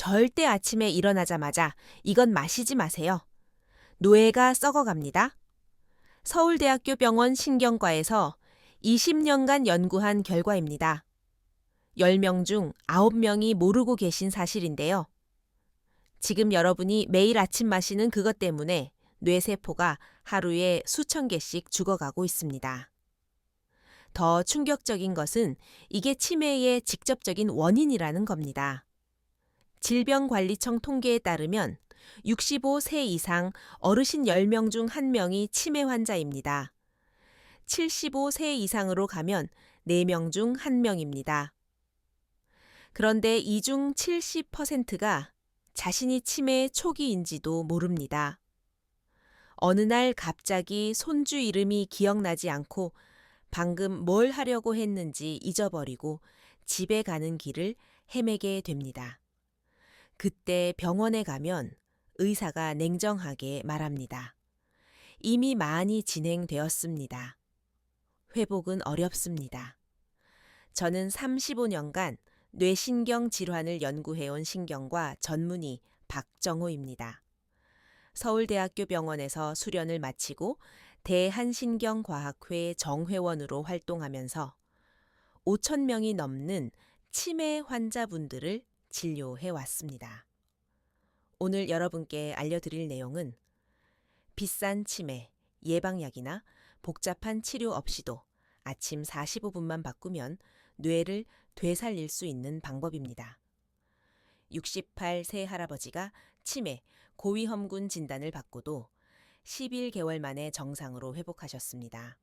절대 아침에 일어나자마자 이건 마시지 마세요. 뇌가 썩어갑니다. 서울대학교 병원 신경과에서 20년간 연구한 결과입니다. 10명 중 9명이 모르고 계신 사실인데요. 지금 여러분이 매일 아침 마시는 그것 때문에 뇌세포가 하루에 수천 개씩 죽어가고 있습니다. 더 충격적인 것은 이게 치매의 직접적인 원인이라는 겁니다. 질병관리청 통계에 따르면 65세 이상 어르신 10명 중 1명이 치매 환자입니다. 75세 이상으로 가면 4명 중 1명입니다. 그런데 이 중 70%가 자신이 치매 초기인지도 모릅니다. 어느 날 갑자기 손주 이름이 기억나지 않고 방금 뭘 하려고 했는지 잊어버리고 집에 가는 길을 헤매게 됩니다. 그때 병원에 가면 의사가 냉정하게 말합니다. 이미 많이 진행되었습니다. 회복은 어렵습니다. 저는 35년간 뇌신경 질환을 연구해온 신경과 전문의 박정호입니다. 서울대학교 병원에서 수련을 마치고 대한신경과학회 정회원으로 활동하면서 5천 명이 넘는 치매 환자분들을 진료해 왔습니다. 오늘 여러분께 알려드릴 내용은 비싼 치매, 예방약이나 복잡한 치료 없이도 아침 45분만 바꾸면 뇌를 되살릴 수 있는 방법입니다. 68세 할아버지가 치매, 고위험군 진단을 받고도 11개월 만에 정상으로 회복하셨습니다.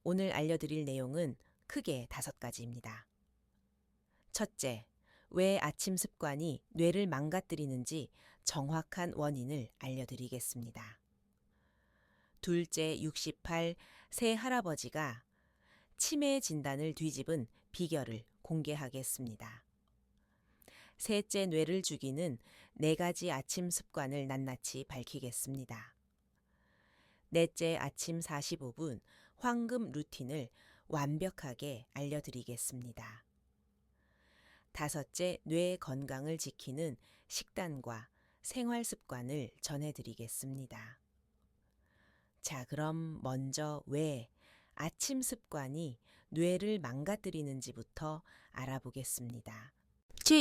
오늘 알려드릴 내용은 크게 5가지입니다. 첫째, 왜 아침 습관이 뇌를 망가뜨리는지 정확한 원인을 알려드리겠습니다. 둘째, 68세 할아버지가 치매 진단을 뒤집은 비결을 공개하겠습니다. 셋째, 뇌를 죽이는 4가지 아침 습관을 낱낱이 밝히겠습니다. 넷째, 아침 45분 황금 루틴을 완벽하게 알려드리겠습니다. 다섯째, 뇌 건강을 지키는 식단과 생활 습관을 전해드리겠습니다. 자, 그럼 먼저 왜 아침 습관이 뇌를 망가뜨리는지부터 알아보겠습니다.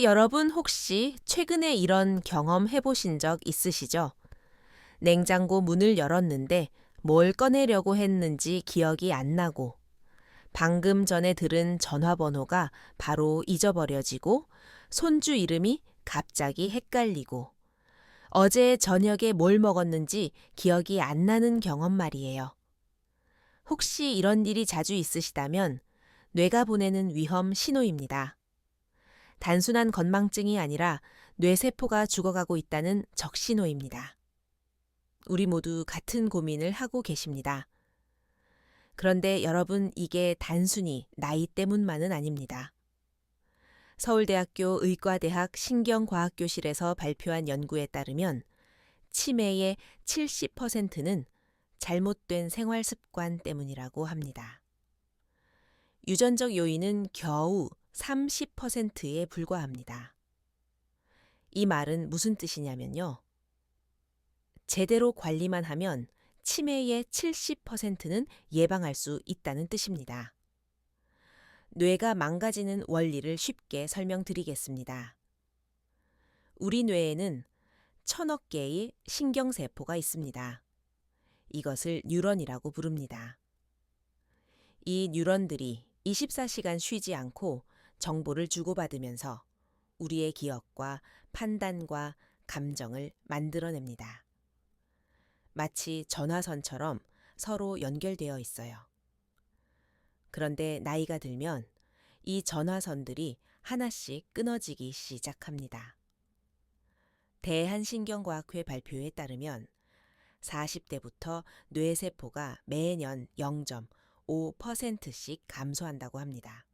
여러분 혹시 최근에 이런 경험 해보신 적 있으시죠? 냉장고 문을 열었는데 뭘 꺼내려고 했는지 기억이 안 나고 방금 전에 들은 전화번호가 바로 잊어버려지고 손주 이름이 갑자기 헷갈리고 어제 저녁에 뭘 먹었는지 기억이 안 나는 경험 말이에요. 혹시 이런 일이 자주 있으시다면 뇌가 보내는 위험 신호입니다. 단순한 건망증이 아니라 뇌세포가 죽어가고 있다는 적신호입니다. 우리 모두 같은 고민을 하고 계십니다. 그런데 여러분, 이게 단순히 나이 때문만은 아닙니다. 서울대학교 의과대학 신경과학교실에서 발표한 연구에 따르면 치매의 70%는 잘못된 생활 습관 때문이라고 합니다. 유전적 요인은 겨우 30%에 불과합니다. 이 말은 무슨 뜻이냐면요. 제대로 관리만 하면 치매의 70%는 예방할 수 있다는 뜻입니다. 뇌가 망가지는 원리를 쉽게 설명드리겠습니다. 우리 뇌에는 1000억 개의 신경세포가 있습니다. 이것을 뉴런이라고 부릅니다. 이 뉴런들이 24시간 쉬지 않고 정보를 주고받으면서 우리의 기억과 판단과 감정을 만들어냅니다. 마치 전화선처럼 서로 연결되어 있어요. 그런데 나이가 들면 이 전화선들이 하나씩 끊어지기 시작합니다. 대한신경과학회 발표에 따르면 40대부터 뇌세포가 매년 0.5%씩 감소한다고 합니다.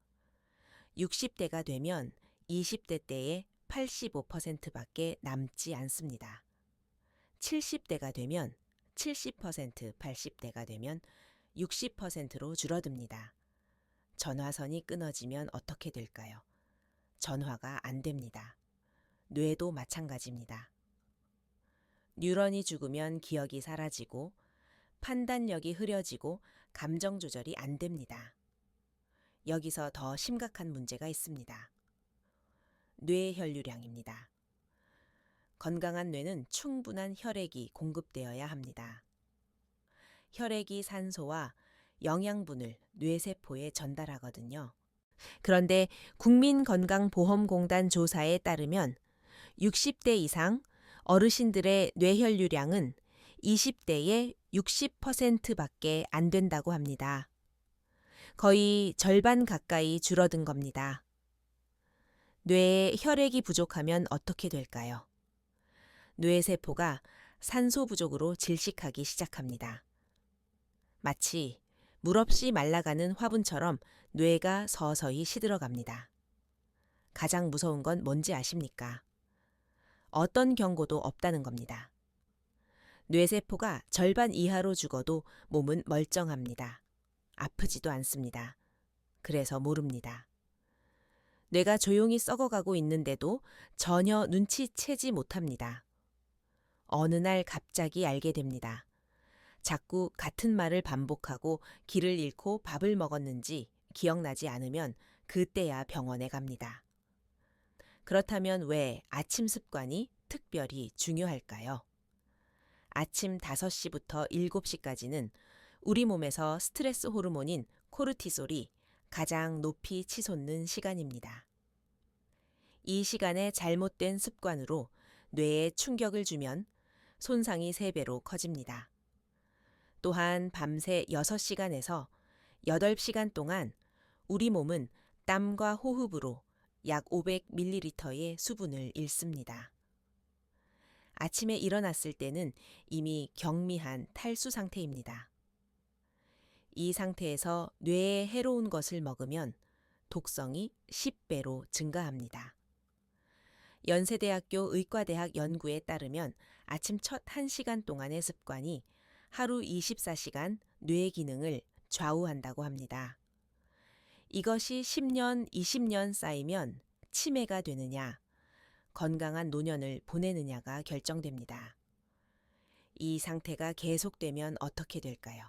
60대가 되면 20대 때의 85%밖에 남지 않습니다. 70대가 되면 70%, 80대가 되면 60%로 줄어듭니다. 전화선이 끊어지면 어떻게 될까요? 전화가 안 됩니다. 뇌도 마찬가지입니다. 뉴런이 죽으면 기억이 사라지고 판단력이 흐려지고 감정 조절이 안 됩니다. 여기서 더 심각한 문제가 있습니다. 뇌 혈류량입니다. 건강한 뇌는 충분한 혈액이 공급되어야 합니다. 혈액이 산소와 영양분을 뇌세포에 전달하거든요. 그런데 국민건강보험공단 조사에 따르면 60대 이상 어르신들의 뇌혈류량은 20대의 60%밖에 안 된다고 합니다. 거의 절반 가까이 줄어든 겁니다. 뇌에 혈액이 부족하면 어떻게 될까요? 뇌세포가 산소 부족으로 질식하기 시작합니다. 마치 물 없이 말라가는 화분처럼 뇌가 서서히 시들어갑니다. 가장 무서운 건 뭔지 아십니까? 어떤 경고도 없다는 겁니다. 뇌세포가 절반 이하로 죽어도 몸은 멀쩡합니다. 아프지도 않습니다. 그래서 모릅니다. 뇌가 조용히 썩어가고 있는데도 전혀 눈치채지 못합니다. 어느 날 갑자기 알게 됩니다. 자꾸 같은 말을 반복하고 길을 잃고 밥을 먹었는지 기억나지 않으면 그때야 병원에 갑니다. 그렇다면 왜 아침 습관이 특별히 중요할까요? 아침 5시부터 7시까지는 우리 몸에서 스트레스 호르몬인 코르티솔이 가장 높이 치솟는 시간입니다. 이 시간에 잘못된 습관으로 뇌에 충격을 주면 손상이 3배로 커집니다. 또한 밤새 6시간에서 8시간 동안 우리 몸은 땀과 호흡으로 약 500ml의 수분을 잃습니다. 아침에 일어났을 때는 이미 경미한 탈수 상태입니다. 이 상태에서 뇌에 해로운 것을 먹으면 독성이 10배로 증가합니다. 연세대학교 의과대학 연구에 따르면 아침 첫 1시간 동안의 습관이 하루 24시간 뇌 기능을 좌우한다고 합니다. 이것이 10년, 20년 쌓이면 치매가 되느냐, 건강한 노년을 보내느냐가 결정됩니다. 이 상태가 계속되면 어떻게 될까요?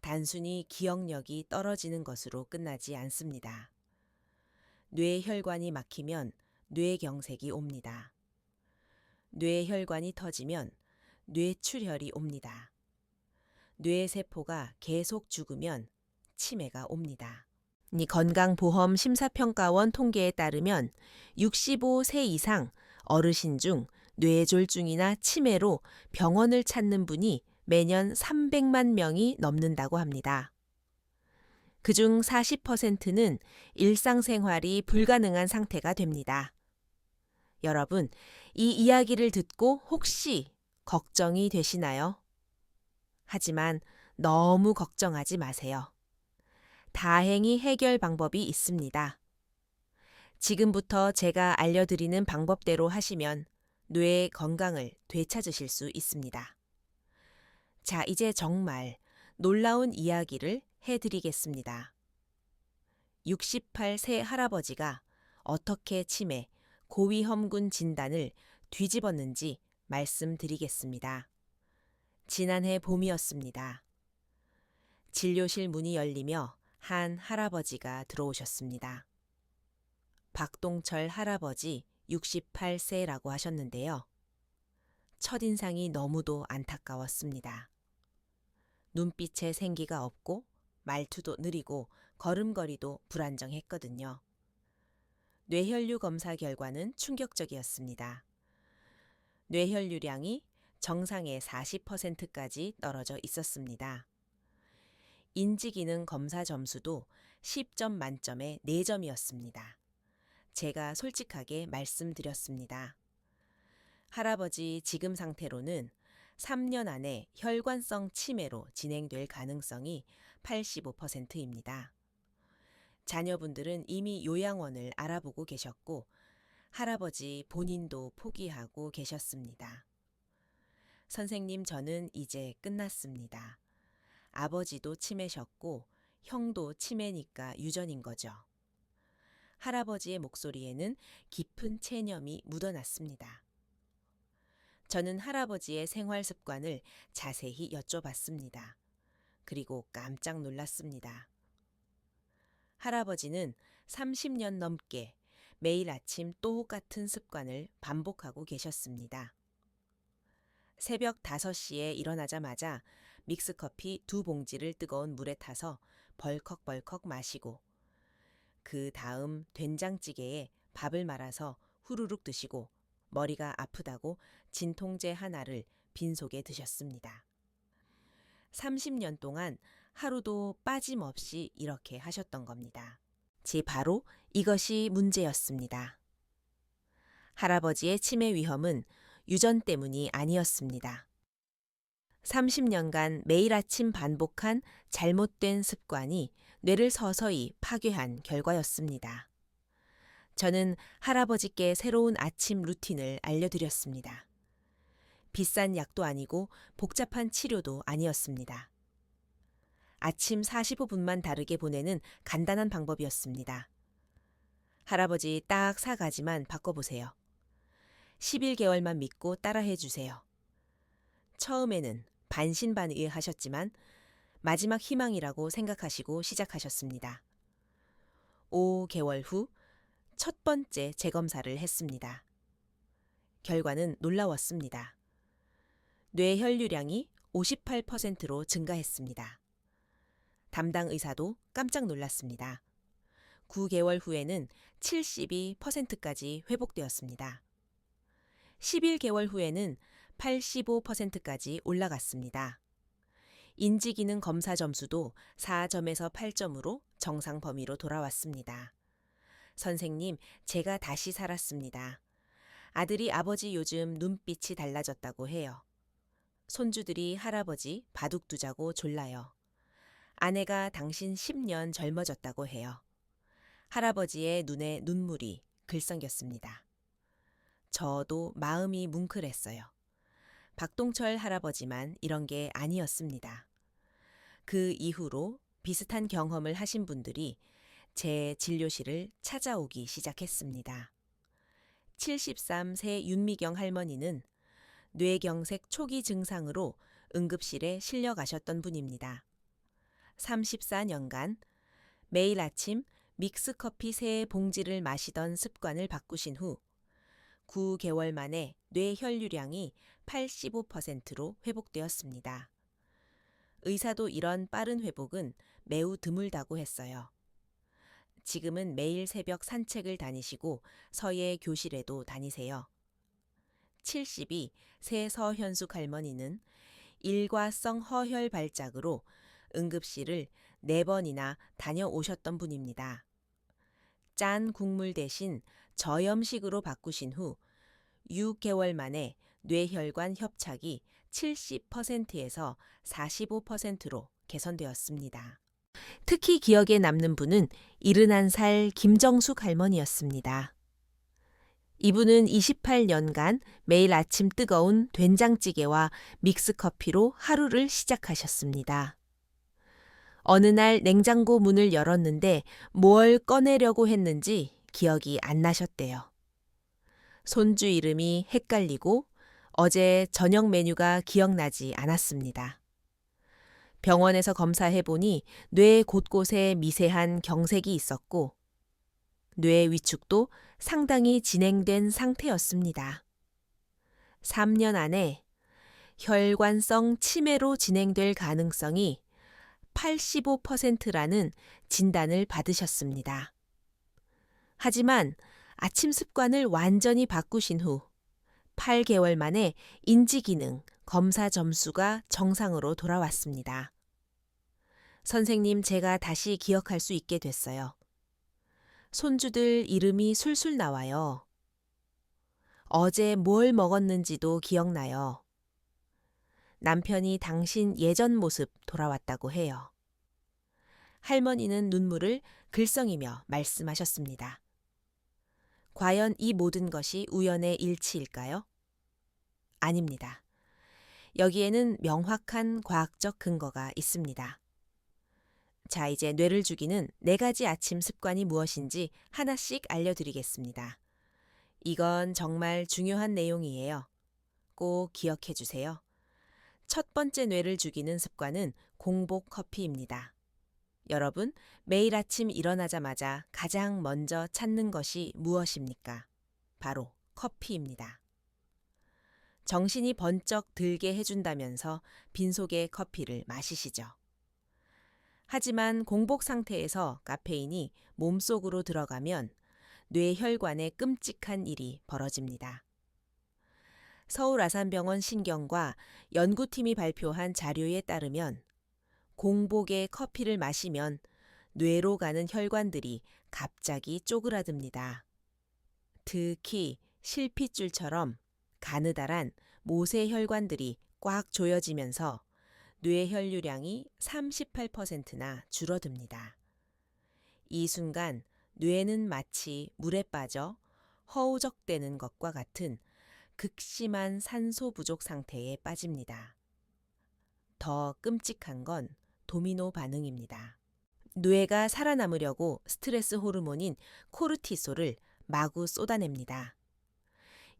단순히 기억력이 떨어지는 것으로 끝나지 않습니다. 뇌혈관이 막히면 뇌경색이 옵니다. 뇌혈관이 터지면 뇌출혈이 옵니다. 뇌세포가 계속 죽으면 치매가 옵니다. 건강보험 심사평가원 통계에 따르면 65세 이상 어르신 중 뇌졸중이나 치매로 병원을 찾는 분이 매년 300만 명이 넘는다고 합니다. 그중 40%는 일상생활이 불가능한 상태가 됩니다. 여러분, 이 이야기를 듣고 혹시 걱정이 되시나요? 하지만 너무 걱정하지 마세요. 다행히 해결 방법이 있습니다. 지금부터 제가 알려드리는 방법대로 하시면 뇌의 건강을 되찾으실 수 있습니다. 자, 이제 정말 놀라운 이야기를 해드리겠습니다. 68세 할아버지가 어떻게 치매, 고위험군 진단을 뒤집었는지 말씀드리겠습니다. 지난해 봄이었습니다. 진료실 문이 열리며 한 할아버지가 들어오셨습니다. 박동철 할아버지 68세라고 하셨는데요. 첫인상이 너무도 안타까웠습니다. 눈빛에 생기가 없고 말투도 느리고 걸음걸이도 불안정했거든요. 뇌혈류 검사 결과는 충격적이었습니다. 뇌혈류량이 정상의 40%까지 떨어져 있었습니다. 인지기능 검사 점수도 10점 만점에 4점이었습니다. 제가 솔직하게 말씀드렸습니다. 할아버지 지금 상태로는 3년 안에 혈관성 치매로 진행될 가능성이 85%입니다. 자녀분들은 이미 요양원을 알아보고 계셨고 할아버지 본인도 포기하고 계셨습니다. 선생님, 저는 이제 끝났습니다. 아버지도 치매셨고 형도 치매니까 유전인 거죠. 할아버지의 목소리에는 깊은 체념이 묻어났습니다. 저는 할아버지의 생활 습관을 자세히 여쭤봤습니다. 그리고 깜짝 놀랐습니다. 할아버지는 30년 넘게 매일 아침 똑같은 습관을 반복하고 계셨습니다. 새벽 5시에 일어나자마자 믹스커피 2봉지를 뜨거운 물에 타서 벌컥벌컥 마시고 그 다음 된장찌개에 밥을 말아서 후루룩 드시고 머리가 아프다고 진통제 하나를 빈속에 드셨습니다. 30년 동안 하루도 빠짐없이 이렇게 하셨던 겁니다. 바로 이것이 문제였습니다. 할아버지의 치매 위험은 유전 때문이 아니었습니다. 30년간 매일 아침 반복한 잘못된 습관이 뇌를 서서히 파괴한 결과였습니다. 저는 할아버지께 새로운 아침 루틴을 알려드렸습니다. 비싼 약도 아니고 복잡한 치료도 아니었습니다. 아침 45분만 다르게 보내는 간단한 방법이었습니다. 할아버지 딱 4가지만 바꿔보세요. 11개월만 믿고 따라해 주세요. 처음에는 반신반의하셨지만 마지막 희망이라고 생각하시고 시작하셨습니다. 5개월 후 첫 번째 재검사를 했습니다. 결과는 놀라웠습니다. 뇌 혈류량이 58%로 증가했습니다. 담당 의사도 깜짝 놀랐습니다. 9개월 후에는 72%까지 회복되었습니다. 11개월 후에는 85%까지 올라갔습니다. 인지기능 검사 점수도 4점에서 8점으로 정상 범위로 돌아왔습니다. 선생님, 제가 다시 살았습니다. 아들이 아버지 요즘 눈빛이 달라졌다고 해요. 손주들이 할아버지 바둑 두자고 졸라요. 아내가 당신 10년 젊어졌다고 해요. 할아버지의 눈에 눈물이 글썽였습니다. 저도 마음이 뭉클했어요. 박동철 할아버지만 이런 게 아니었습니다. 그 이후로 비슷한 경험을 하신 분들이 제 진료실을 찾아오기 시작했습니다. 73세 윤미경 할머니는 뇌경색 초기 증상으로 응급실에 실려 가셨던 분입니다. 34년간 매일 아침 믹스커피 3봉지를 마시던 습관을 바꾸신 후 9개월 만에 뇌 혈류량이 85%로 회복되었습니다. 의사도 이런 빠른 회복은 매우 드물다고 했어요. 지금은 매일 새벽 산책을 다니시고 서예 교실에도 다니세요. 72 새 서현숙 할머니는 일과성 허혈 발작으로 응급실을 4번이나 다녀오셨던 분입니다. 짠 국물 대신 저염식으로 바꾸신 후 6개월 만에 뇌혈관 협착이 70%에서 45%로 개선되었습니다. 특히 기억에 남는 분은 71살 김정숙 할머니였습니다. 이분은 28년간 매일 아침 뜨거운 된장찌개와 믹스커피로 하루를 시작하셨습니다. 어느 날 냉장고 문을 열었는데 뭘 꺼내려고 했는지 기억이 안 나셨대요. 손주 이름이 헷갈리고 어제 저녁 메뉴가 기억나지 않았습니다. 병원에서 검사해보니 뇌 곳곳에 미세한 경색이 있었고 뇌 위축도 상당히 진행된 상태였습니다. 3년 안에 혈관성 치매로 진행될 가능성이 85%라는 진단을 받으셨습니다. 하지만 아침 습관을 완전히 바꾸신 후 8개월 만에 인지기능 검사 점수가 정상으로 돌아왔습니다. 선생님, 제가 다시 기억할 수 있게 됐어요. 손주들 이름이 술술 나와요. 어제 뭘 먹었는지도 기억나요. 남편이 당신 예전 모습 돌아왔다고 해요. 할머니는 눈물을 글썽이며 말씀하셨습니다. 과연 이 모든 것이 우연의 일치일까요? 아닙니다. 여기에는 명확한 과학적 근거가 있습니다. 자, 이제 뇌를 죽이는 4가지 아침 습관이 무엇인지 하나씩 알려드리겠습니다. 이건 정말 중요한 내용이에요. 꼭 기억해 주세요. 첫 번째 뇌를 죽이는 습관은 공복 커피입니다. 여러분, 매일 아침 일어나자마자 가장 먼저 찾는 것이 무엇입니까? 바로 커피입니다. 정신이 번쩍 들게 해준다면서 빈속에 커피를 마시시죠. 하지만 공복 상태에서 카페인이 몸속으로 들어가면 뇌혈관에 끔찍한 일이 벌어집니다. 서울 아산병원 신경과 연구팀이 발표한 자료에 따르면 공복에 커피를 마시면 뇌로 가는 혈관들이 갑자기 쪼그라듭니다. 특히 실핏줄처럼 가느다란 모세 혈관들이 꽉 조여지면서 뇌 혈류량이 38%나 줄어듭니다. 이 순간 뇌는 마치 물에 빠져 허우적대는 것과 같은 극심한 산소 부족 상태에 빠집니다. 더 끔찍한 건 도미노 반응입니다. 뇌가 살아남으려고 스트레스 호르몬인 코르티솔을 마구 쏟아냅니다.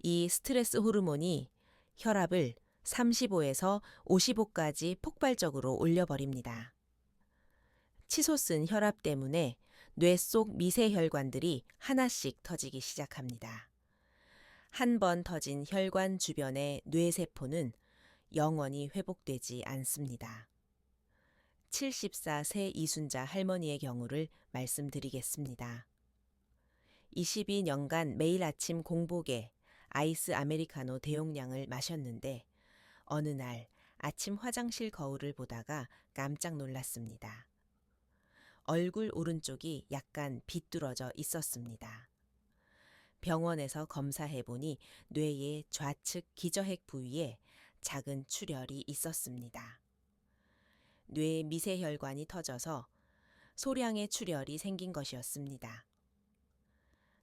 이 스트레스 호르몬이 혈압을 35에서 55까지 폭발적으로 올려버립니다. 치솟은 혈압 때문에 뇌 속 미세혈관들이 하나씩 터지기 시작합니다. 한 번 터진 혈관 주변의 뇌세포는 영원히 회복되지 않습니다. 74세 이순자 할머니의 경우를 말씀드리겠습니다. 22년간 매일 아침 공복에 아이스 아메리카노 대용량을 마셨는데 어느 날 아침 화장실 거울을 보다가 깜짝 놀랐습니다. 얼굴 오른쪽이 약간 비뚤어져 있었습니다. 병원에서 검사해보니 뇌의 좌측 기저핵 부위에 작은 출혈이 있었습니다. 뇌 미세혈관이 터져서 소량의 출혈이 생긴 것이었습니다.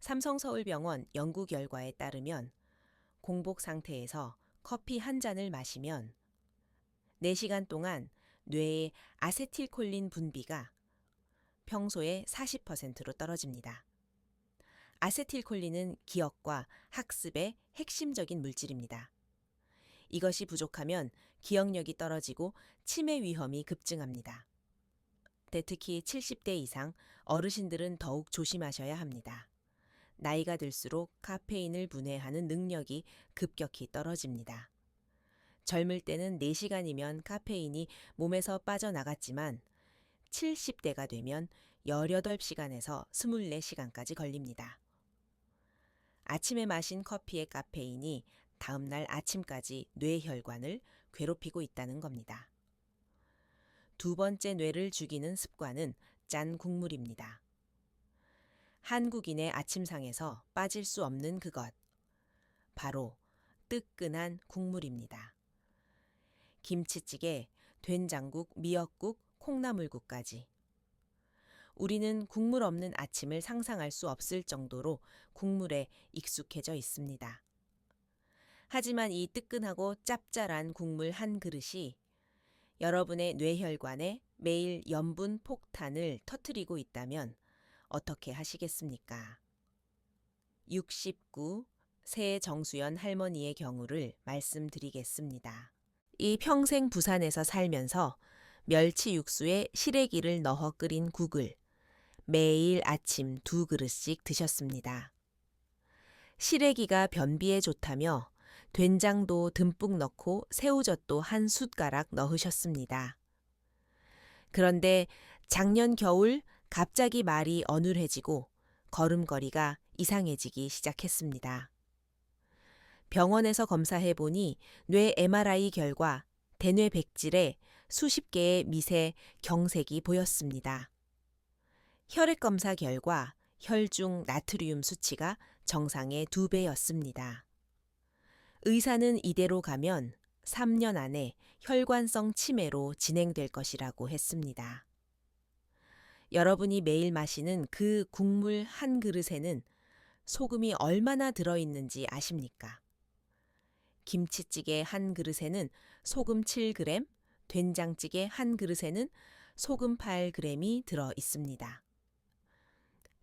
삼성서울병원 연구 결과에 따르면 공복 상태에서 커피 한 잔을 마시면 4시간 동안 뇌의 아세틸콜린 분비가 평소의 40%로 떨어집니다. 아세틸콜린은 기억과 학습의 핵심적인 물질입니다. 이것이 부족하면 기억력이 떨어지고 치매 위험이 급증합니다. 특히 70대 이상 어르신들은 더욱 조심하셔야 합니다. 나이가 들수록 카페인을 분해하는 능력이 급격히 떨어집니다. 젊을 때는 4시간이면 카페인이 몸에서 빠져나갔지만 70대가 되면 18시간에서 24시간까지 걸립니다. 아침에 마신 커피의 카페인이 다음날 아침까지 뇌혈관을 괴롭히고 있다는 겁니다. 두 번째 뇌를 죽이는 습관은 짠 국물입니다. 한국인의 아침상에서 빠질 수 없는 그것, 바로 뜨끈한 국물입니다. 김치찌개, 된장국, 미역국, 콩나물국까지. 우리는 국물 없는 아침을 상상할 수 없을 정도로 국물에 익숙해져 있습니다. 하지만 이 뜨끈하고 짭짤한 국물 한 그릇이 여러분의 뇌혈관에 매일 염분 폭탄을 터뜨리고 있다면 어떻게 하시겠습니까? 69, 새 정수연 할머니의 경우를 말씀드리겠습니다. 이 평생 부산에서 살면서 멸치 육수에 시래기를 넣어 끓인 국을 매일 아침 2그릇씩 드셨습니다. 시래기가 변비에 좋다며 된장도 듬뿍 넣고 새우젓도 한 숟가락 넣으셨습니다. 그런데 작년 겨울 갑자기 말이 어눌해지고 걸음걸이가 이상해지기 시작했습니다. 병원에서 검사해보니 뇌 MRI 결과 대뇌 백질에 수십 개의 미세 경색이 보였습니다. 혈액 검사 결과 혈중 나트륨 수치가 정상의 2배였습니다. 의사는 이대로 가면 3년 안에 혈관성 치매로 진행될 것이라고 했습니다. 여러분이 매일 마시는 그 국물 한 그릇에는 소금이 얼마나 들어있는지 아십니까? 김치찌개 한 그릇에는 소금 7g, 된장찌개 한 그릇에는 소금 8g이 들어 있습니다.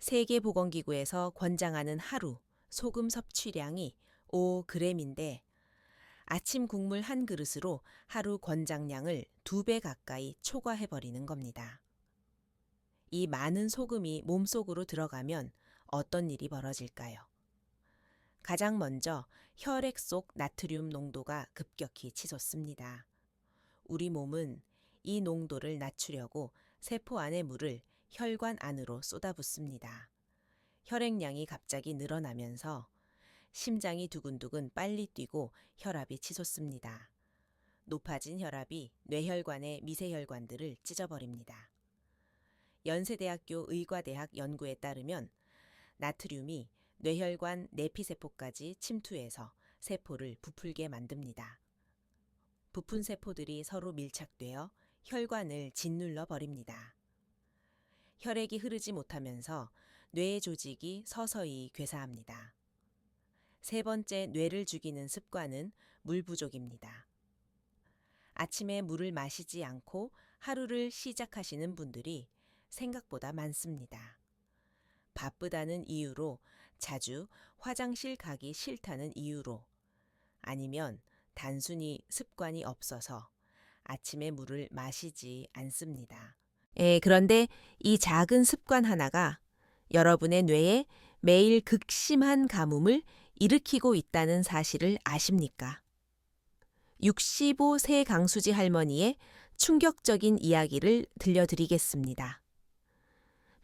세계보건기구에서 권장하는 하루 소금 섭취량이 5g인데 아침 국물 한 그릇으로 하루 권장량을 2배 가까이 초과해버리는 겁니다. 이 많은 소금이 몸속으로 들어가면 어떤 일이 벌어질까요? 가장 먼저 혈액 속 나트륨 농도가 급격히 치솟습니다. 우리 몸은 이 농도를 낮추려고 세포 안의 물을 혈관 안으로 쏟아붓습니다. 혈액량이 갑자기 늘어나면서 심장이 두근두근 빨리 뛰고 혈압이 치솟습니다. 높아진 혈압이 뇌혈관의 미세혈관들을 찢어버립니다. 연세대학교 의과대학 연구에 따르면 나트륨이 뇌혈관 내피세포까지 침투해서 세포를 부풀게 만듭니다. 부푼 세포들이 서로 밀착되어 혈관을 짓눌러 버립니다. 혈액이 흐르지 못하면서 뇌의 조직이 서서히 괴사합니다. 세 번째 뇌를 죽이는 습관은 물 부족입니다. 아침에 물을 마시지 않고 하루를 시작하시는 분들이 생각보다 많습니다. 바쁘다는 이유로, 자주 화장실 가기 싫다는 이유로, 아니면 단순히 습관이 없어서 아침에 물을 마시지 않습니다. 그런데 이 작은 습관 하나가 여러분의 뇌에 매일 극심한 가뭄을 일으키고 있다는 사실을 아십니까? 65세 강수지 할머니의 충격적인 이야기를 들려드리겠습니다.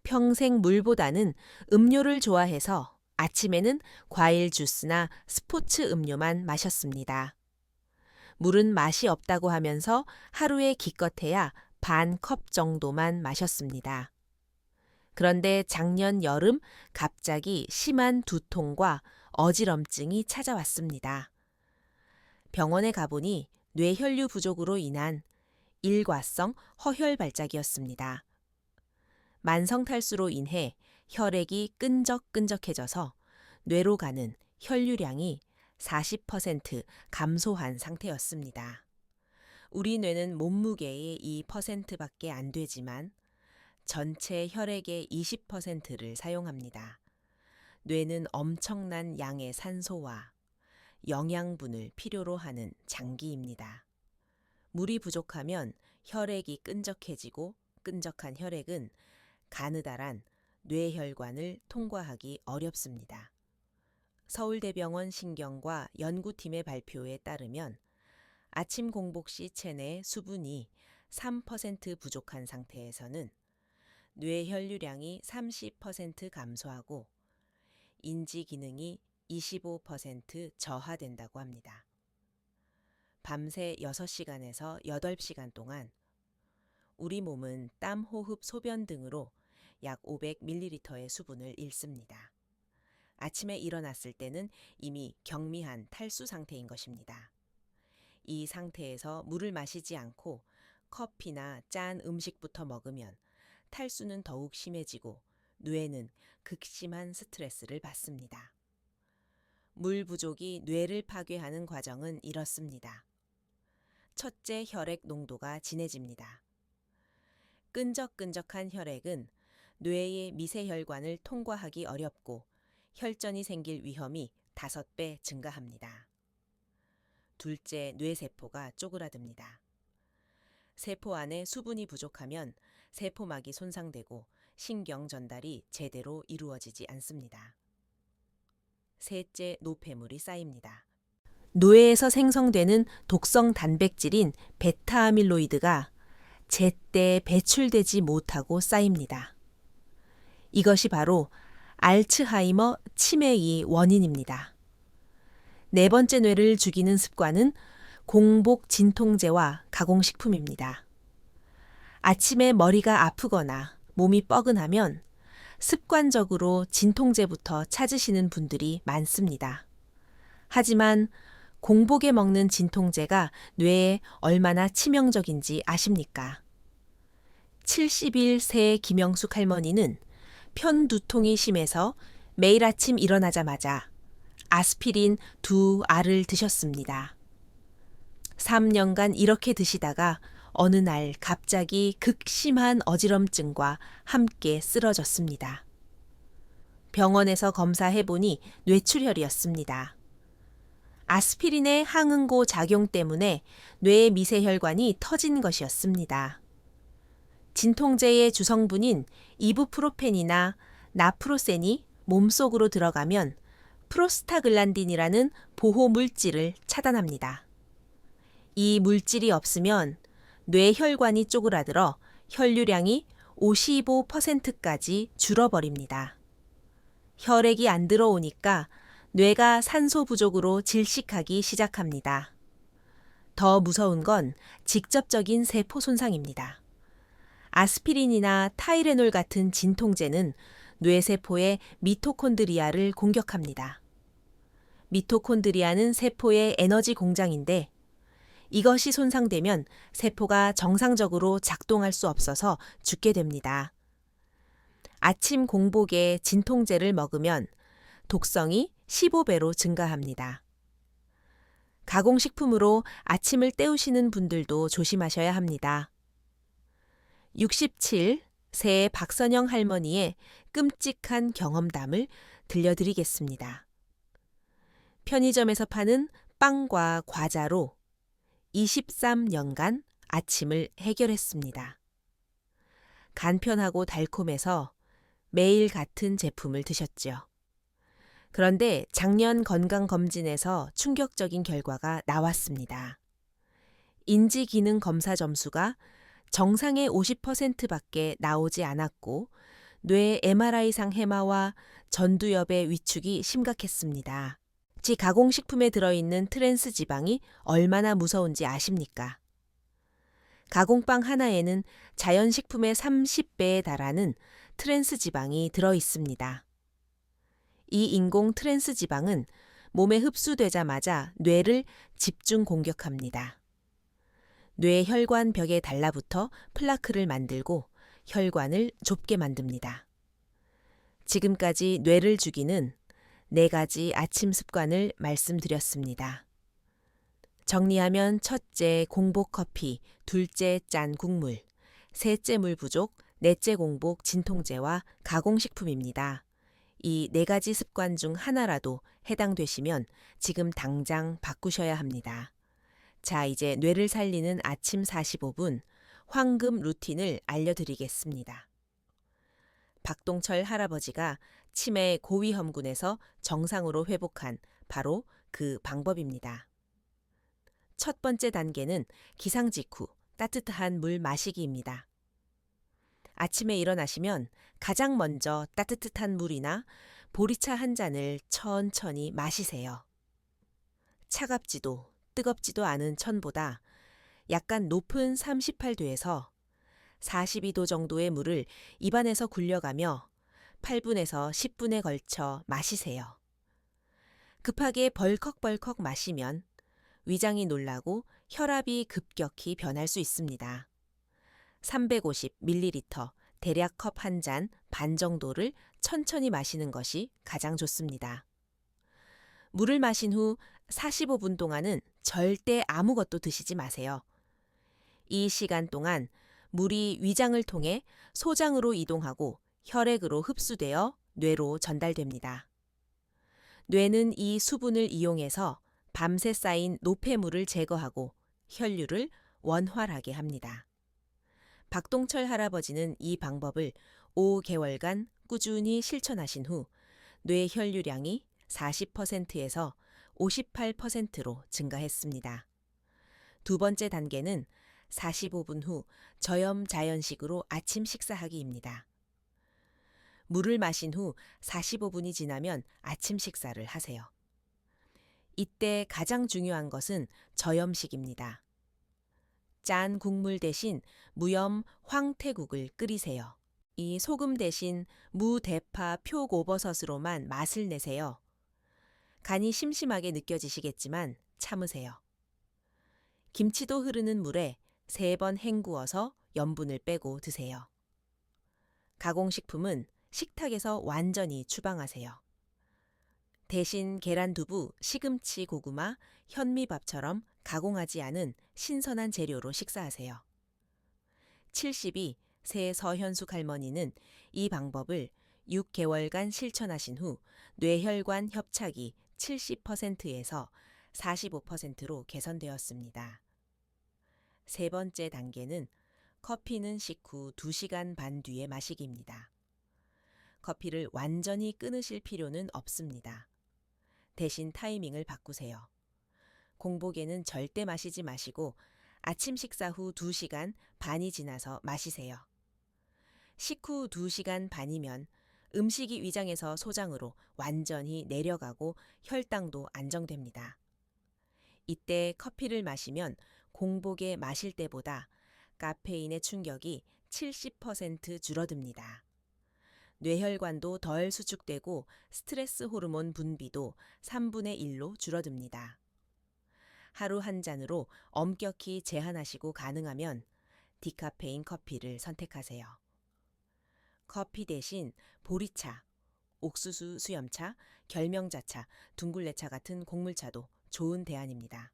평생 물보다는 음료를 좋아해서 아침에는 과일 주스나 스포츠 음료만 마셨습니다. 물은 맛이 없다고 하면서 하루에 기껏해야 반 컵 정도만 마셨습니다. 그런데 작년 여름 갑자기 심한 두통과 어지럼증이 찾아왔습니다. 병원에 가보니 뇌혈류 부족으로 인한 일과성 허혈 발작이었습니다. 만성 탈수로 인해 혈액이 끈적끈적해져서 뇌로 가는 혈류량이 40% 감소한 상태였습니다. 우리 뇌는 몸무게의 2%밖에 안 되지만 전체 혈액의 20%를 사용합니다. 뇌는 엄청난 양의 산소와 영양분을 필요로 하는 장기입니다. 물이 부족하면 혈액이 끈적해지고 끈적한 혈액은 가느다란 뇌혈관을 통과하기 어렵습니다. 서울대병원 신경과 연구팀의 발표에 따르면 아침 공복 시 체내 수분이 3% 부족한 상태에서는 뇌 혈류량이 30% 감소하고 인지 기능이 25% 저하된다고 합니다. 밤새 6시간에서 8시간 동안 우리 몸은 땀, 호흡, 소변 등으로 약 500ml의 수분을 잃습니다. 아침에 일어났을 때는 이미 경미한 탈수 상태인 것입니다. 이 상태에서 물을 마시지 않고 커피나 짠 음식부터 먹으면 탈수는 더욱 심해지고 뇌는 극심한 스트레스를 받습니다. 물 부족이 뇌를 파괴하는 과정은 이렇습니다. 첫째, 혈액 농도가 진해집니다. 끈적끈적한 혈액은 뇌의 미세혈관을 통과하기 어렵고 혈전이 생길 위험이 5배 증가합니다. 둘째, 뇌세포가 쪼그라듭니다. 세포 안에 수분이 부족하면 세포막이 손상되고 신경 전달이 제대로 이루어지지 않습니다. 셋째, 노폐물이 쌓입니다. 뇌에서 생성되는 독성 단백질인 베타아밀로이드가 제때 배출되지 못하고 쌓입니다. 이것이 바로 알츠하이머 치매의 원인입니다. 네 번째 뇌를 죽이는 습관은 공복 진통제와 가공식품입니다. 아침에 머리가 아프거나 몸이 뻐근하면 습관적으로 진통제부터 찾으시는 분들이 많습니다. 하지만 공복에 먹는 진통제가 뇌에 얼마나 치명적인지 아십니까? 71세 김영숙 할머니는 편두통이 심해서 매일 아침 일어나자마자 아스피린 2알을 드셨습니다. 3년간 이렇게 드시다가 어느 날 갑자기 극심한 어지럼증과 함께 쓰러졌습니다. 병원에서 검사해보니 뇌출혈이었습니다. 아스피린의 항응고 작용 때문에 뇌의 미세혈관이 터진 것이었습니다. 진통제의 주성분인 이부프로펜이나 나프로센이 몸속으로 들어가면 프로스타글란딘이라는 보호 물질을 차단합니다. 이 물질이 없으면 뇌혈관이 쪼그라들어 혈류량이 55%까지 줄어버립니다. 혈액이 안 들어오니까 뇌가 산소 부족으로 질식하기 시작합니다. 더 무서운 건 직접적인 세포 손상입니다. 아스피린이나 타이레놀 같은 진통제는 뇌세포의 미토콘드리아를 공격합니다. 미토콘드리아는 세포의 에너지 공장인데 이것이 손상되면 세포가 정상적으로 작동할 수 없어서 죽게 됩니다. 아침 공복에 진통제를 먹으면 독성이 15배로 증가합니다. 가공식품으로 아침을 때우시는 분들도 조심하셔야 합니다. 67세 박선영 할머니의 끔찍한 경험담을 들려드리겠습니다. 편의점에서 파는 빵과 과자로 23년간 아침을 해결했습니다. 간편하고 달콤해서 매일 같은 제품을 드셨죠. 그런데 작년 건강검진에서 충격적인 결과가 나왔습니다. 인지기능 검사 점수가 정상의 50%밖에 나오지 않았고 뇌 MRI상 해마와 전두엽의 위축이 심각했습니다. 가공식품에 들어있는 트랜스 지방이 얼마나 무서운지 아십니까? 가공빵 하나에는 자연식품의 30배에 달하는 트랜스 지방이 들어있습니다. 이 인공 트랜스 지방은 몸에 흡수되자마자 뇌를 집중 공격합니다. 뇌 혈관 벽에 달라붙어 플라크를 만들고 혈관을 좁게 만듭니다. 지금까지 뇌를 죽이는 4가지 아침 습관을 말씀드렸습니다. 정리하면 첫째 공복 커피, 둘째 짠 국물, 셋째 물 부족, 넷째 공복 진통제와 가공식품입니다. 이 4가지 습관 중 하나라도 해당되시면 지금 당장 바꾸셔야 합니다. 자, 이제 뇌를 살리는 아침 45분 황금 루틴을 알려드리겠습니다. 박동철 할아버지가 치매 고위험군에서 정상으로 회복한 바로 그 방법입니다. 첫 번째 단계는 기상 직후 따뜻한 물 마시기입니다. 아침에 일어나시면 가장 먼저 따뜻한 물이나 보리차 한 잔을 천천히 마시세요. 차갑지도 뜨겁지도 않은 천보다 약간 높은 38도에서 42도 정도의 물을 입안에서 굴려가며 8분에서 10분에 걸쳐 마시세요. 급하게 벌컥벌컥 마시면 위장이 놀라고 혈압이 급격히 변할 수 있습니다. 350ml, 대략 컵 한 잔 반 정도를 천천히 마시는 것이 가장 좋습니다. 물을 마신 후 45분 동안은 절대 아무것도 드시지 마세요. 이 시간 동안 물이 위장을 통해 소장으로 이동하고 혈액으로 흡수되어 뇌로 전달됩니다. 뇌는 이 수분을 이용해서 밤새 쌓인 노폐물을 제거하고 혈류를 원활하게 합니다. 박동철 할아버지는 이 방법을 5개월간 꾸준히 실천하신 후 뇌 혈류량이 40%에서 58%로 증가했습니다. 두 번째 단계는 45분 후 저염 자연식으로 아침 식사하기입니다. 물을 마신 후 45분이 지나면 아침 식사를 하세요. 이때 가장 중요한 것은 저염식입니다. 짠 국물 대신 무염 황태국을 끓이세요. 이 소금 대신 무, 대파, 표고버섯으로만 맛을 내세요. 간이 심심하게 느껴지시겠지만 참으세요. 김치도 흐르는 물에 3번 헹구어서 염분을 빼고 드세요. 가공식품은 식탁에서 완전히 추방하세요. 대신 계란, 두부, 시금치, 고구마, 현미밥처럼 가공하지 않은 신선한 재료로 식사하세요. 72 새 서현숙 할머니는 이 방법을 6개월간 실천하신 후 뇌혈관 협착이 70%에서 45%로 개선되었습니다. 세 번째 단계는 커피는 식후 2시간 반 뒤에 마시기입니다. 커피를 완전히 끊으실 필요는 없습니다. 대신 타이밍을 바꾸세요. 공복에는 절대 마시지 마시고 아침 식사 후 2시간 반이 지나서 마시세요. 식후 2시간 반이면 음식이 위장에서 소장으로 완전히 내려가고 혈당도 안정됩니다. 이때 커피를 마시면 공복에 마실 때보다 카페인의 충격이 70% 줄어듭니다. 뇌혈관도 덜 수축되고 스트레스 호르몬 분비도 3분의 1로 줄어듭니다. 하루 한 잔으로 엄격히 제한하시고 가능하면 디카페인 커피를 선택하세요. 커피 대신 보리차, 옥수수 수염차, 결명자차, 둥글레차 같은 곡물차도 좋은 대안입니다.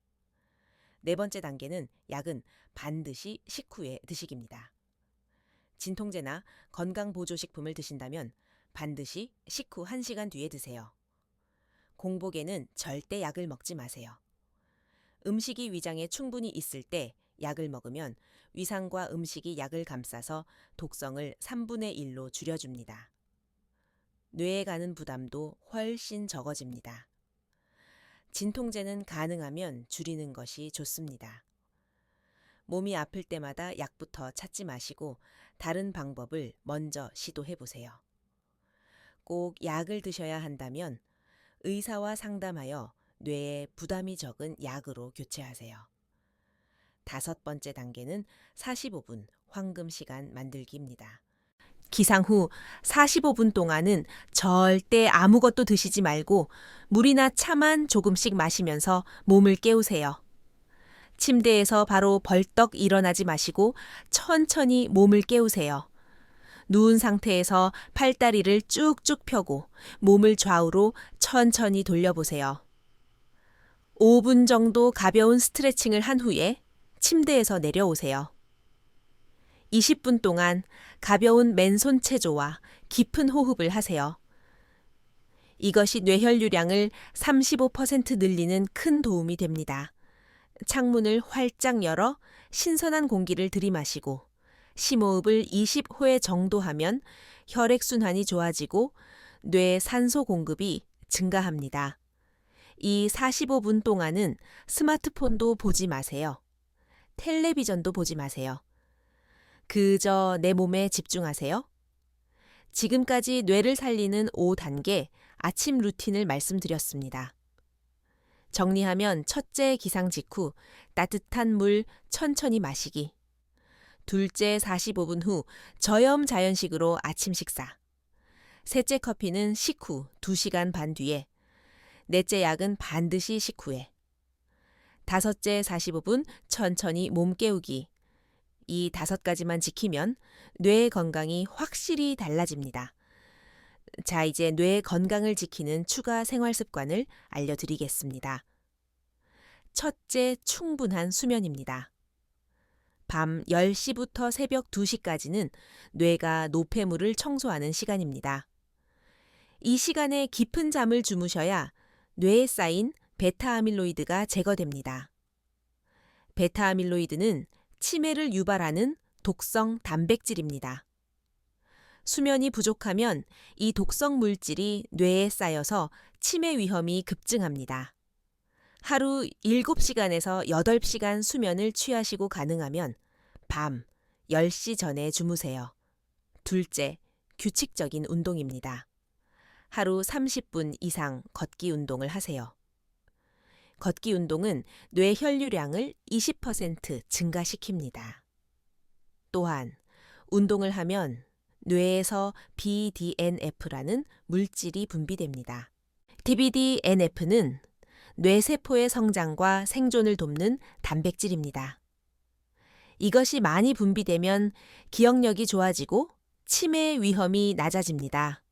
네 번째 단계는 약은 반드시 식후에 드시기입니다. 진통제나 건강보조식품을 드신다면 반드시 식후 1시간 뒤에 드세요. 공복에는 절대 약을 먹지 마세요. 음식이 위장에 충분히 있을 때 약을 먹으면 위산과 음식이 약을 감싸서 독성을 3분의 1로 줄여줍니다. 뇌에 가는 부담도 훨씬 적어집니다. 진통제는 가능하면 줄이는 것이 좋습니다. 몸이 아플 때마다 약부터 찾지 마시고 다른 방법을 먼저 시도해보세요. 꼭 약을 드셔야 한다면 의사와 상담하여 뇌에 부담이 적은 약으로 교체하세요. 5번째 단계는 45분 황금 시간 만들기입니다. 기상 후 45분 동안은 절대 아무것도 드시지 말고 물이나 차만 조금씩 마시면서 몸을 깨우세요. 침대에서 바로 벌떡 일어나지 마시고 천천히 몸을 깨우세요. 누운 상태에서 팔다리를 쭉쭉 펴고 몸을 좌우로 천천히 돌려보세요. 5분 정도 가벼운 스트레칭을 한 후에 침대에서 내려오세요. 20분 동안 가벼운 맨손 체조와 깊은 호흡을 하세요. 이것이 뇌혈류량을 35% 늘리는 큰 도움이 됩니다. 창문을 활짝 열어 신선한 공기를 들이마시고 심호흡을 20회 정도 하면 혈액순환이 좋아지고 뇌 산소 공급이 증가합니다. 이 45분 동안은 스마트폰도 보지 마세요. 텔레비전도 보지 마세요. 그저 내 몸에 집중하세요. 지금까지 뇌를 살리는 5단계 아침 루틴을 말씀드렸습니다. 정리하면 첫째 기상 직후 따뜻한 물 천천히 마시기. 둘째 45분 후 저염 자연식으로 아침 식사. 셋째 커피는 식후 2시간 반 뒤에. 넷째 약은 반드시 식후에. 다섯째 45분 천천히 몸 깨우기. 이 5가지만 지키면 뇌 건강이 확실히 달라집니다. 자, 이제 뇌 건강을 지키는 추가 생활 습관을 알려드리겠습니다. 첫째, 충분한 수면입니다. 밤 10시부터 새벽 2시까지는 뇌가 노폐물을 청소하는 시간입니다. 이 시간에 깊은 잠을 주무셔야 뇌에 쌓인 베타아밀로이드가 제거됩니다. 베타아밀로이드는 치매를 유발하는 독성 단백질입니다. 수면이 부족하면 이 독성 물질이 뇌에 쌓여서 치매 위험이 급증합니다. 하루 7시간에서 8시간 수면을 취하시고 가능하면 밤 10시 전에 주무세요. 둘째, 규칙적인 운동입니다. 하루 30분 이상 걷기 운동을 하세요. 걷기 운동은 뇌 혈류량을 20% 증가시킵니다. 또한 운동을 하면 뇌에서 BDNF라는 물질이 분비됩니다. BDNF는 뇌세포의 성장과 생존을 돕는 단백질입니다. 이것이 많이 분비되면 기억력이 좋아지고 치매 위험이 낮아집니다.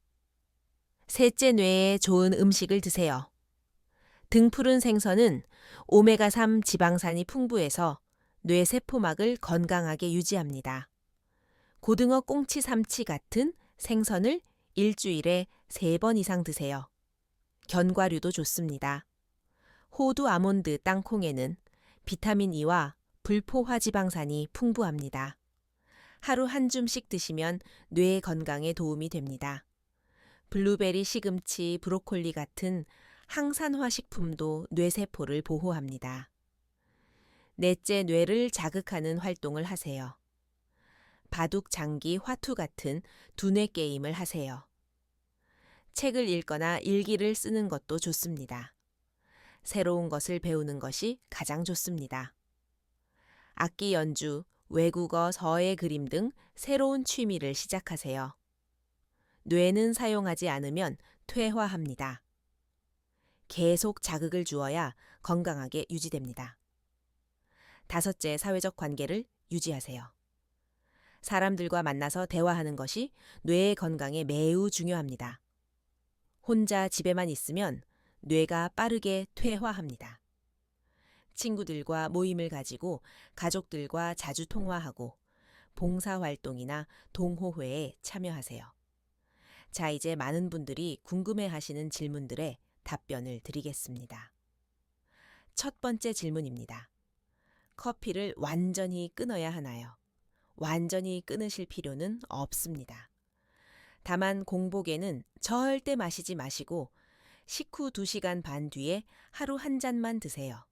셋째, 뇌에 좋은 음식을 드세요. 등푸른 생선은 오메가3 지방산이 풍부해서 뇌세포막을 건강하게 유지합니다. 고등어 꽁치 삼치 같은 생선을 일주일에 3번 이상 드세요. 견과류도 좋습니다. 호두 아몬드 땅콩에는 비타민 E와 불포화지방산이 풍부합니다. 하루 한 줌씩 드시면 뇌 건강에 도움이 됩니다. 블루베리, 시금치, 브로콜리 같은 항산화 식품도 뇌세포를 보호합니다. 넷째 뇌를 자극하는 활동을 하세요. 바둑, 장기, 화투 같은 두뇌 게임을 하세요. 책을 읽거나 일기를 쓰는 것도 좋습니다. 새로운 것을 배우는 것이 가장 좋습니다. 악기 연주, 외국어, 서예 그림 등 새로운 취미를 시작하세요. 뇌는 사용하지 않으면 퇴화합니다. 계속 자극을 주어야 건강하게 유지됩니다. 5째, 사회적 관계를 유지하세요. 사람들과 만나서 대화하는 것이 뇌의 건강에 매우 중요합니다. 혼자 집에만 있으면 뇌가 빠르게 퇴화합니다. 친구들과 모임을 가지고 가족들과 자주 통화하고 봉사활동이나 동호회에 참여하세요. 자, 이제 많은 분들이 궁금해하시는 질문들에 답변을 드리겠습니다. 첫 번째 질문입니다. 커피를 완전히 끊어야 하나요? 완전히 끊으실 필요는 없습니다. 다만 공복에는 절대 마시지 마시고 식후 2시간 반 뒤에 하루 한 잔만 드세요.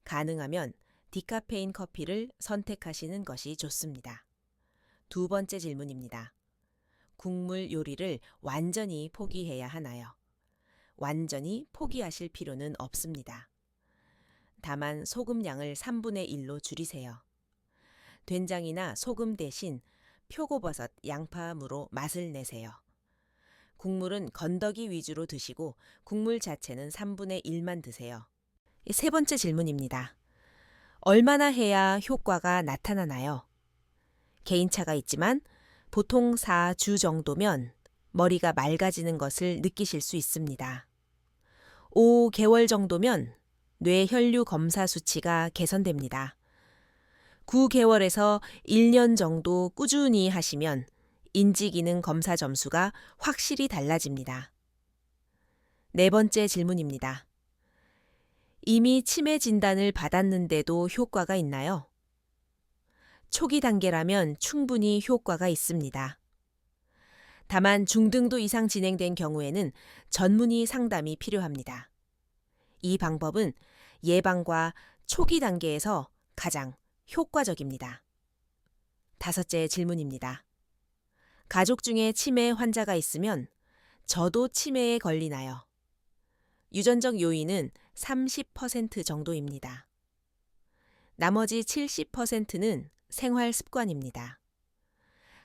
가능하면 디카페인 커피를 선택하시는 것이 좋습니다. 두 번째 질문입니다. 국물 요리를 완전히 포기해야 하나요? 완전히 포기하실 필요는 없습니다. 다만 소금 양을 3분의 1로 줄이세요. 된장이나 소금 대신 표고버섯, 양파무로 맛을 내세요. 국물은 건더기 위주로 드시고 국물 자체는 3분의 1만 드세요. 세 번째 질문입니다. 얼마나 해야 효과가 나타나나요? 개인차가 있지만 보통 4주 정도면 머리가 맑아지는 것을 느끼실 수 있습니다. 5개월 정도면 뇌 혈류 검사 수치가 개선됩니다. 9개월에서 1년 정도 꾸준히 하시면 인지기능 검사 점수가 확실히 달라집니다. 네 번째 질문입니다. 이미 치매 진단을 받았는데도 효과가 있나요? 초기 단계라면 충분히 효과가 있습니다. 다만 중등도 이상 진행된 경우에는 전문의 상담이 필요합니다. 이 방법은 예방과 초기 단계에서 가장 효과적입니다. 5째 질문입니다. 가족 중에 치매 환자가 있으면 저도 치매에 걸리나요? 유전적 요인은 30% 정도입니다. 나머지 70%는 생활 습관입니다.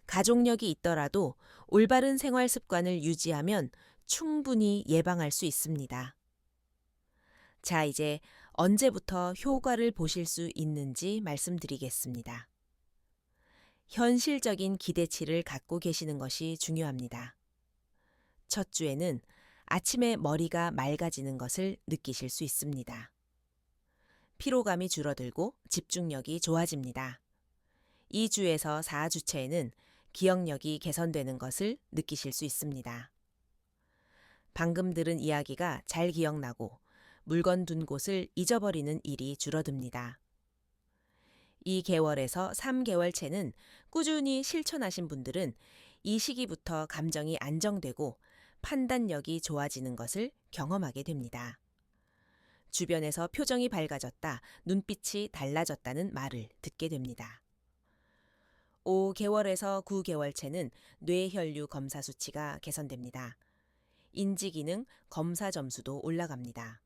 가족력이 있더라도 올바른 생활 습관을 유지하면 충분히 예방할 수 있습니다. 자, 이제 언제부터 효과를 보실 수 있는지 말씀드리겠습니다. 현실적인 기대치를 갖고 계시는 것이 중요합니다. 첫 주에는 아침에 머리가 맑아지는 것을 느끼실 수 있습니다. 피로감이 줄어들고 집중력이 좋아집니다. 2주에서 4주째에는 기억력이 개선되는 것을 느끼실 수 있습니다. 방금 들은 이야기가 잘 기억나고 물건 둔 곳을 잊어버리는 일이 줄어듭니다. 2개월에서 3개월째는 꾸준히 실천하신 분들은 이 시기부터 감정이 안정되고 판단력이 좋아지는 것을 경험하게 됩니다. 주변에서 표정이 밝아졌다, 눈빛이 달라졌다는 말을 듣게 됩니다. 5개월에서 9개월째는 뇌혈류 검사 수치가 개선됩니다. 인지기능 검사 점수도 올라갑니다.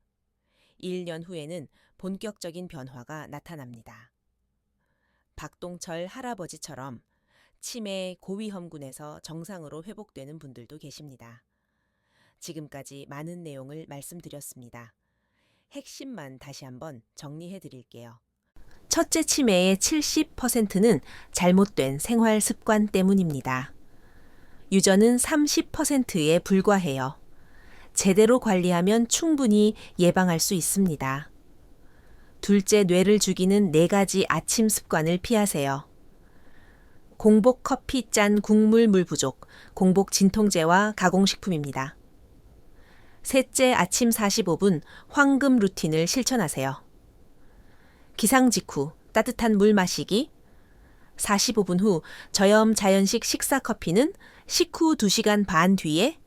1년 후에는 본격적인 변화가 나타납니다. 박동철 할아버지처럼 치매 고위험군에서 정상으로 회복되는 분들도 계십니다. 지금까지 많은 내용을 말씀드렸습니다. 핵심만 다시 한번 정리해 드릴게요. 첫째, 치매의 70%는 잘못된 생활 습관 때문입니다. 유전은 30%에 불과해요. 제대로 관리하면 충분히 예방할 수 있습니다. 둘째, 뇌를 죽이는 4가지 아침 습관을 피하세요. 공복 커피 짠 국물 물 부족, 공복 진통제와 가공식품입니다. 셋째 아침 45분 황금 루틴을 실천하세요. 기상 직후 따뜻한 물 마시기, 45분 후 저염 자연식 식사 커피는 식후 2시간 반 뒤에,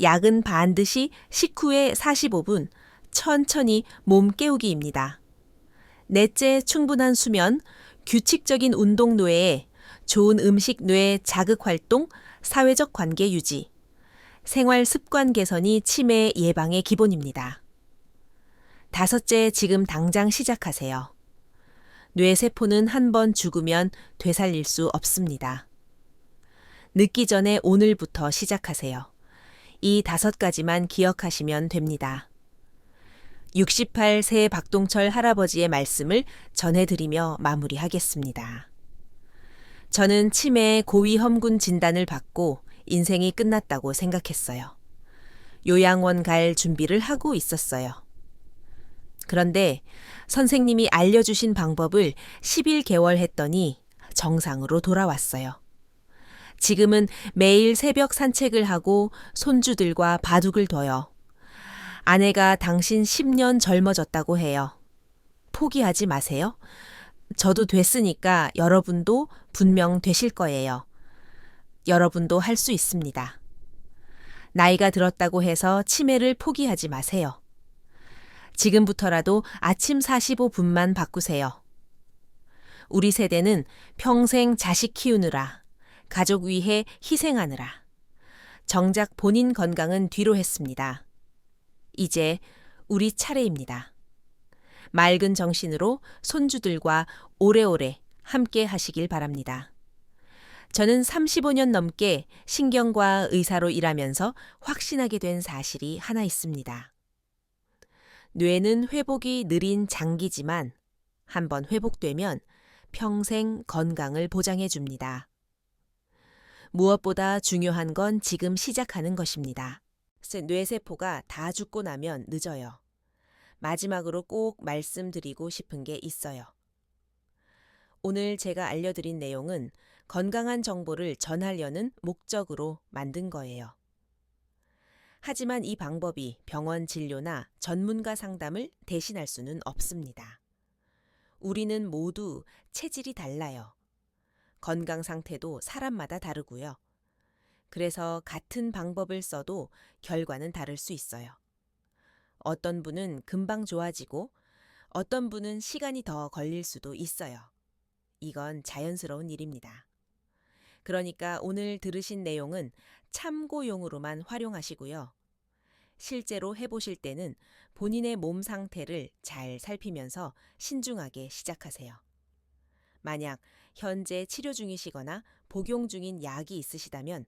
약은 반드시 식후에 45분 천천히 몸 깨우기입니다. 넷째 충분한 수면, 규칙적인 운동 뇌에 좋은 음식 뇌 자극 활동, 사회적 관계 유지, 생활 습관 개선이 치매 예방의 기본입니다. 다섯째, 지금 당장 시작하세요. 뇌세포는 한 번 죽으면 되살릴 수 없습니다. 늦기 전에 오늘부터 시작하세요. 이 5가지만 기억하시면 됩니다. 68세 박동철 할아버지의 말씀을 전해드리며 마무리하겠습니다. 저는 치매 고위험군 진단을 받고 인생이 끝났다고 생각했어요. 요양원 갈 준비를 하고 있었어요. 그런데 선생님이 알려주신 방법을 11개월 했더니 정상으로 돌아왔어요. 지금은 매일 새벽 산책을 하고 손주들과 바둑을 둬요. 아내가 당신 10년 젊어졌다고 해요. 포기하지 마세요. 저도 됐으니까 여러분도 분명 되실 거예요. 여러분도 할 수 있습니다. 나이가 들었다고 해서 치매를 포기하지 마세요. 지금부터라도 아침 45분만 바꾸세요. 우리 세대는 평생 자식 키우느라, 가족 위해 희생하느라, 정작 본인 건강은 뒤로 했습니다. 이제 우리 차례입니다. 맑은 정신으로 손주들과 오래오래 함께 하시길 바랍니다. 저는 35년 넘게 신경과 의사로 일하면서 확신하게 된 사실이 하나 있습니다. 뇌는 회복이 느린 장기지만 한번 회복되면 평생 건강을 보장해 줍니다. 무엇보다 중요한 건 지금 시작하는 것입니다. 뇌세포가 다 죽고 나면 늦어요. 마지막으로 꼭 말씀드리고 싶은 게 있어요. 오늘 제가 알려드린 내용은 건강한 정보를 전하려는 목적으로 만든 거예요. 하지만 이 방법이 병원 진료나 전문가 상담을 대신할 수는 없습니다. 우리는 모두 체질이 달라요. 건강 상태도 사람마다 다르고요. 그래서 같은 방법을 써도 결과는 다를 수 있어요. 어떤 분은 금방 좋아지고 어떤 분은 시간이 더 걸릴 수도 있어요. 이건 자연스러운 일입니다. 그러니까 오늘 들으신 내용은 참고용으로만 활용하시고요. 실제로 해보실 때는 본인의 몸 상태를 잘 살피면서 신중하게 시작하세요. 만약 현재 치료 중이시거나 복용 중인 약이 있으시다면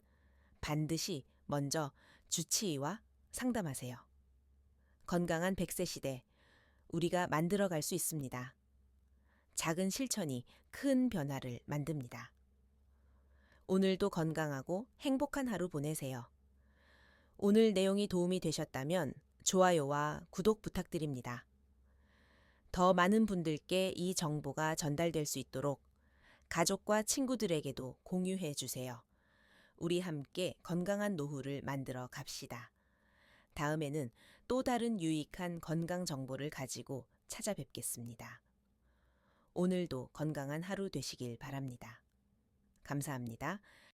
반드시 먼저 주치의와 상담하세요. 건강한 100세 시대, 우리가 만들어갈 수 있습니다. 작은 실천이 큰 변화를 만듭니다. 오늘도 건강하고 행복한 하루 보내세요. 오늘 내용이 도움이 되셨다면 좋아요와 구독 부탁드립니다. 더 많은 분들께 이 정보가 전달될 수 있도록 가족과 친구들에게도 공유해 주세요. 우리 함께 건강한 노후를 만들어 갑시다. 다음에는 또 다른 유익한 건강 정보를 가지고 찾아뵙겠습니다. 오늘도 건강한 하루 되시길 바랍니다. 감사합니다.